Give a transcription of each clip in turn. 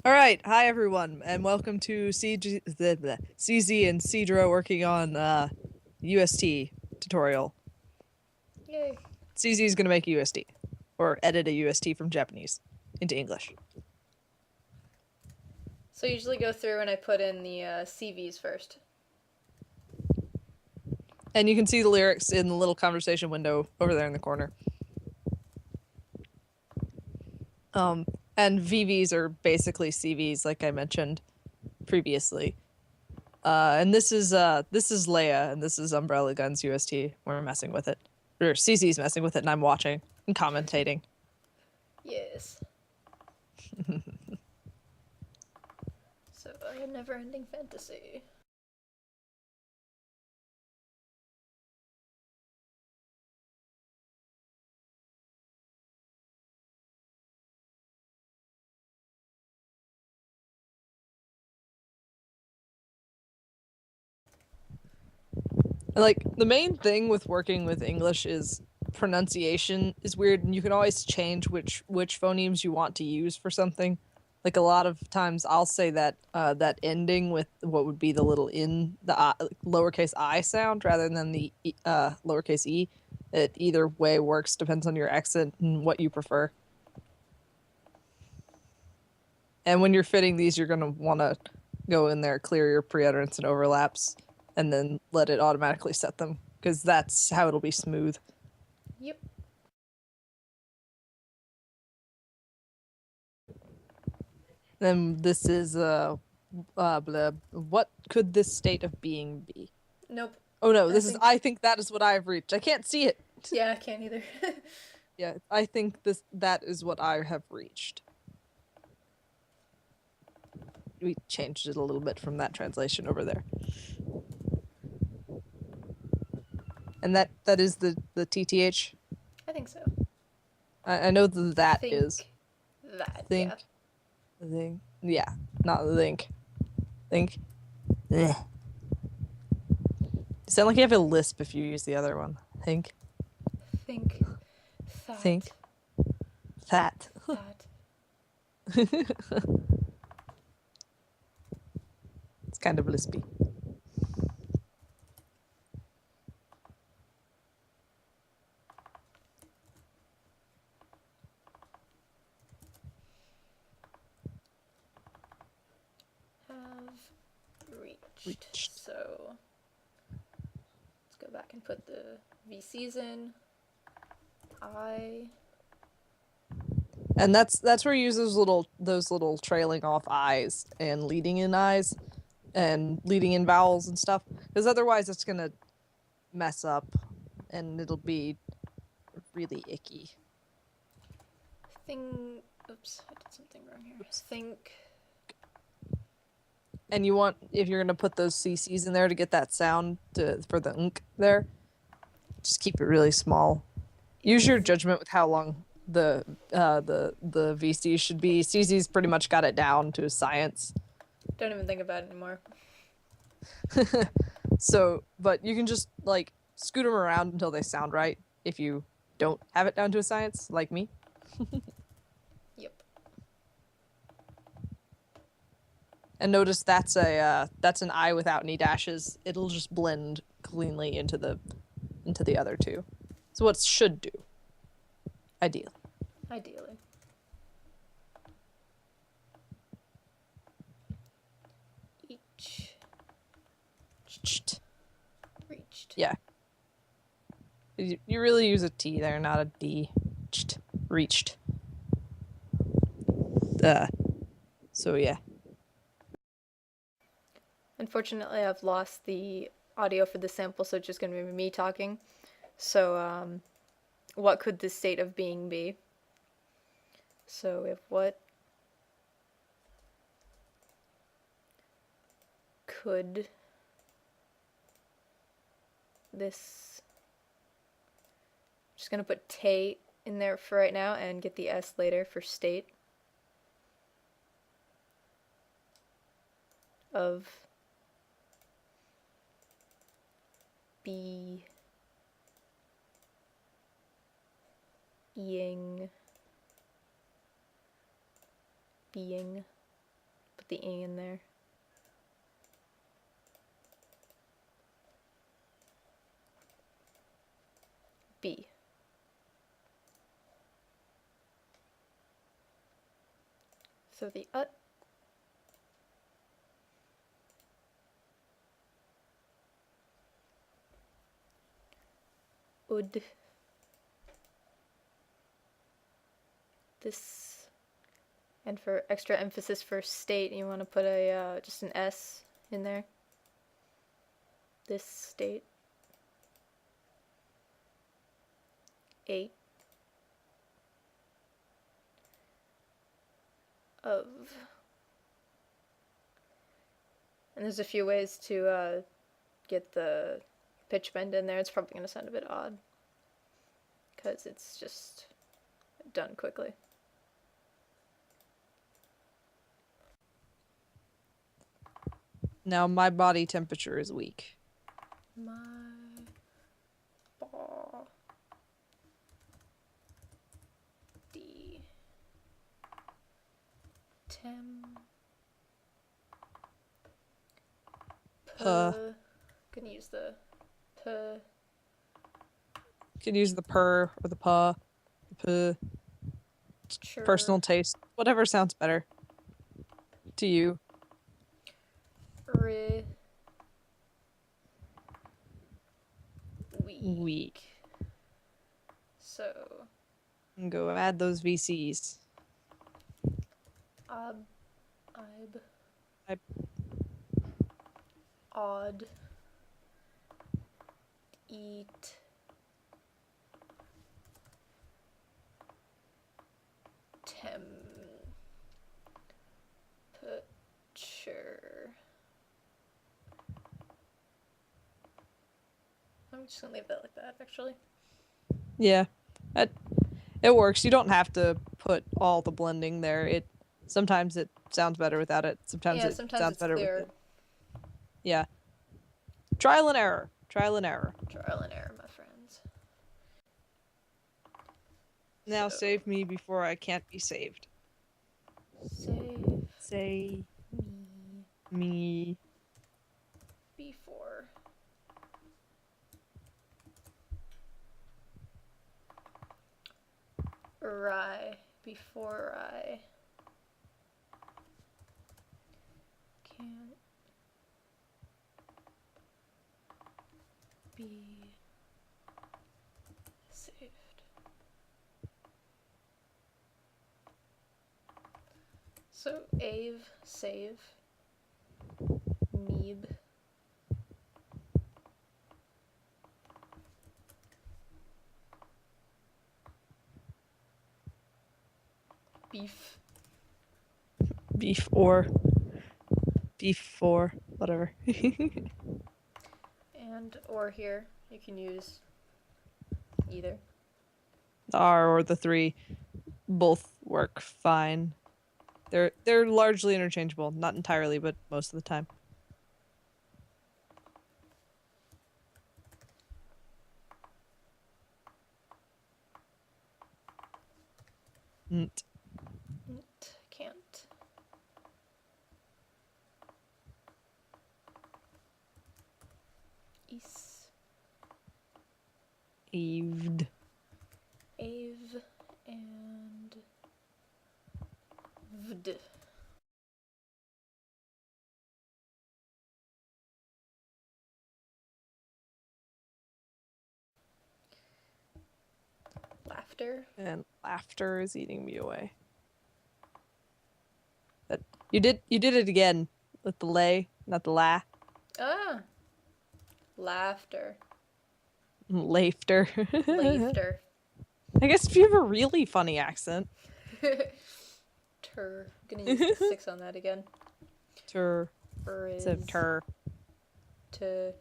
All right, hi everyone, and welcome to CZ and Cedro working on UST tutorial. Yay. CZ is going to make a UST, or edit a UST from Japanese into English. So I usually go through and I put in the CVs first. And you can see the lyrics in the little conversation window over there in the corner. And VVs are basically CVs, like I mentioned previously. And this is Leia, and this is Umbrella Guns UST. We're messing with it, or CZ's messing with it, and I'm watching and commentating. Yes. So a never-ending fantasy. Like, the main thing with working with English is pronunciation is weird, and you can always change which phonemes you want to use for something. Like, a lot of times I'll say that that ending with what would be the little lowercase I sound rather than the lowercase e. It either way works, depends on your accent and what you prefer. And when you're fitting these, you're gonna want to go in there, clear your pre-utterance and overlaps, and then let it automatically set them, because that's how it'll be smooth. Yep. Then this is blah, what could this state of being be? Nope. Oh no, this is I think that is what I have reached. I can't see it. Yeah, I can't either. Yeah, I think that is what I have reached. We changed it a little bit from that translation over there. And that is the TTH. I think so. I know that Think is that. think Yeah. thing. Yeah, not think. Think. Ugh. You sound like you have a lisp if you use the other one. Think. Think that. Think. That. That. It's kind of lispy. Have reached. Reached. So let's go back and put the VCs in. And that's where you use those little trailing off I's and leading in I's and leading in vowels and stuff, because otherwise it's gonna mess up and it'll be really icky. Oops, I did something wrong here. Think. And you want, if you're gonna put those CCs in there to get that sound for the unk there, just keep it really small. Use your judgment with how long the VC should be. CZ's pretty much got it down to a science. Don't even think about it anymore. So, but you can just like scoot them around until they sound right if you don't have it down to a science, like me. Yep. And notice that's an I without any dashes. It'll just blend cleanly into the other two. So what it should do, ideally. Ideally. Each. Reached. Yeah. You really use a T there, not a D. Reached. So yeah. Unfortunately, I've lost the audio for the sample, so it's just going to be me talking. So, what could the state of being be? So, if what could this... Just going to put Tate in there for right now and get the S later for state of being being put the E in there. B. So the ut. Ud. This. And for extra emphasis for state, you want to put a just an S in there. This state. 8 of. And there's a few ways to get the pitch bend in there. It's probably going to sound a bit odd because it's just done quickly. Now my body temperature is weak. My body Gonna use the p. Could use the per or the pa, the p. Sure. Personal taste, whatever sounds better to you. Weak. So. And go add those VCs. Odd. Eat. Temperature. I'm just gonna leave that like that, actually. Yeah, it works. You don't have to put all the blending there. Sometimes it sounds better without it. Sometimes it sounds better with it. Yeah. Trial and error. Trial and error. Trial and error, my friends. Now save me before I can't be saved. Save me before I can't be saved. So Ave, save, Meeb. Beef or whatever. And or here, you can use either. The R or the 3 both work fine. They're largely interchangeable, not entirely, but most of the time. Can't. Is. Aved. Ave and vd. Laughter. And laughter is eating me away. But you did it again with the lay, not the la. Ah. Laughter. Laughter. Laughter. I guess if you have a really funny accent. Tur. Gonna use the 6 on that again. Tur. Is. Tur. To.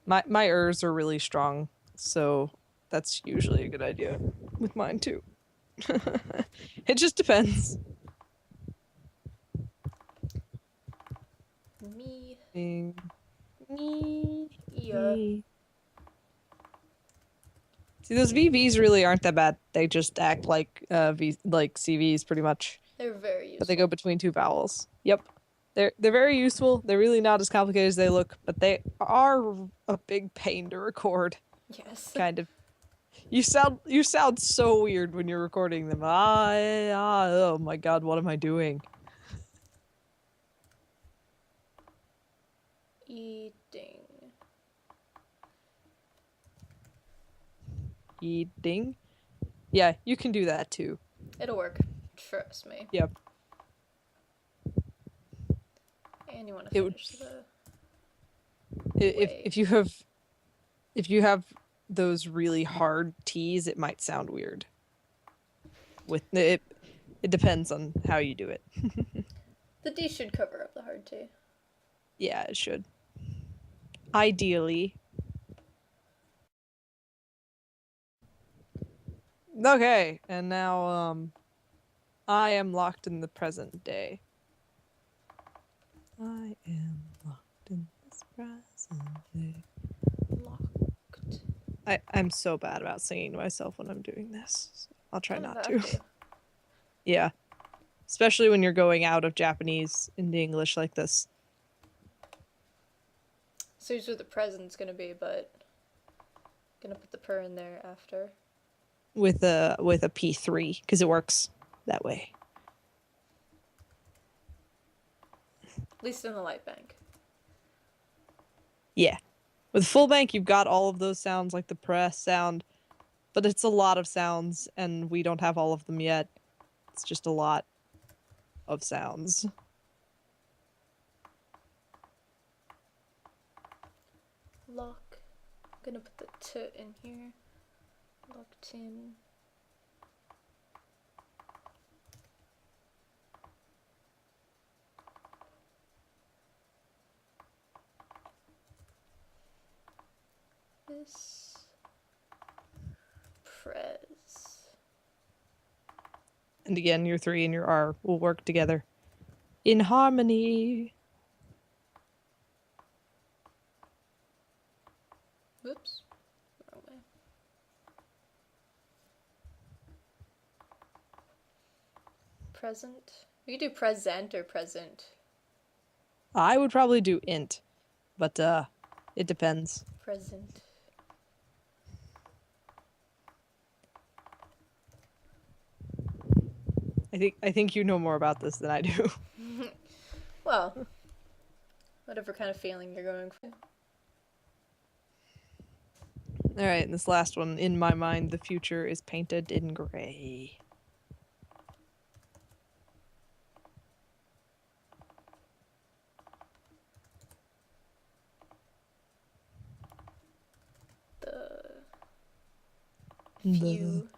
My ers are really strong, so that's usually a good idea with mine too. It just depends. Me. Me. Yeah. See, those VVs really aren't that bad. They just act like like CVs pretty much, They're very but they go useful. between two vowels. Yep. They're very useful. They're really not as complicated as they look, but they are a big pain to record, Yes. kind of. You sound so weird when you're recording them. Oh my God, what am I doing? Eating. Eating. Yeah, you can do that too. It'll work. Trust me. Yep. And you want to It would finish the if way. if you have those really hard T's, it might sound weird. With it depends on how you do it. The D should cover up the hard T. Yeah, it should. Ideally. Okay, and now I am locked in the present day. I am locked in this present day. Locked. I'm so bad about singing to myself when I'm doing this. So I'll try Kind of not have to. to. Yeah. Especially when you're going out of Japanese into English like this. So here's what the present's gonna be, but gonna put the per in there after. With a P3 because it works that way. At least in the light bank. Yeah. With full bank, you've got all of those sounds like the press sound, but it's a lot of sounds and we don't have all of them yet. It's just a lot of sounds. Lock. I'm gonna put the t in here. Locked in. This press. And again, your 3 and your R will work together in harmony. Whoops. Wrong way. Present. We could do present or present. I would probably do int, but it depends. Present. I think you know more about this than I do. Well, whatever kind of feeling you're going for. All right, and this last one, in my mind, the future is painted in gray. Few.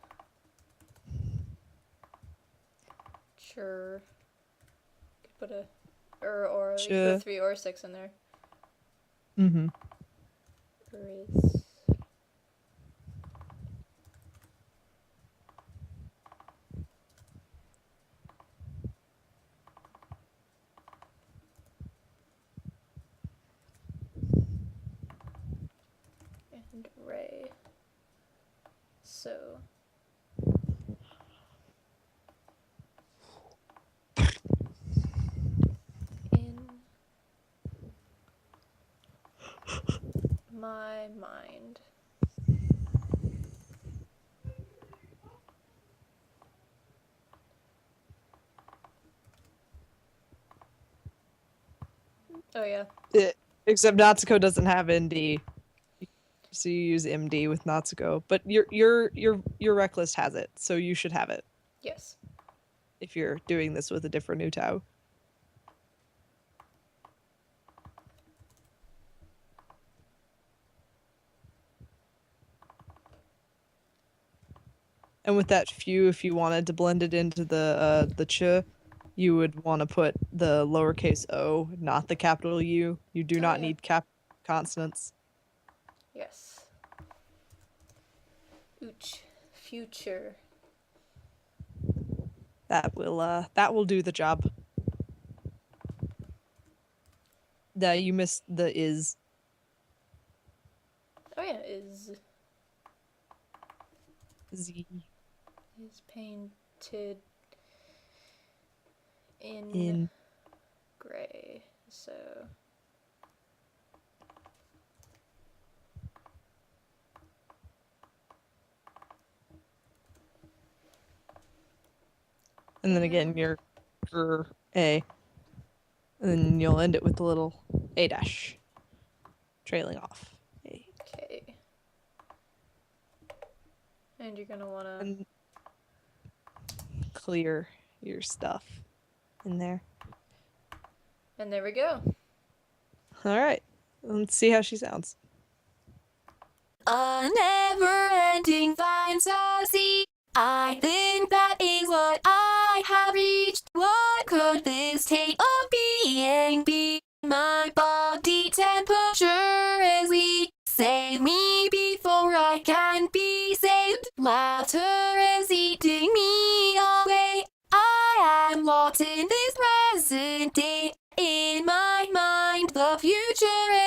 Sure. Could put a or you could Sure. put 3 or 6 in there. Mm-hmm. Race. And ray. So in my mind. Oh yeah. Except Natsuko doesn't have ND, so you use MD with Natsuko. But your rec list has it, so you should have it Yes. if you're doing this with a different Utao. And with that few, if you wanted to blend it into the ch, you would want to put the lowercase o, not the capital U. You do Oh, not yeah. need consonants. Yes. Ooch. Future. That will do the job. You missed the is. Oh yeah, is. Z is painted in in. gray. So And then again, your A. And then you'll end it with a little A dash trailing off. A. okay. And you're gonna wanna And clear your stuff in there. and there we go. All right. Let's see how she sounds. A never-ending fantasy. I think that is what I have reached. What could this state of being be? My body temperature is weak. Save me before I can be saved. Laughter is eating me away. I am locked in this present day. In my mind, the future is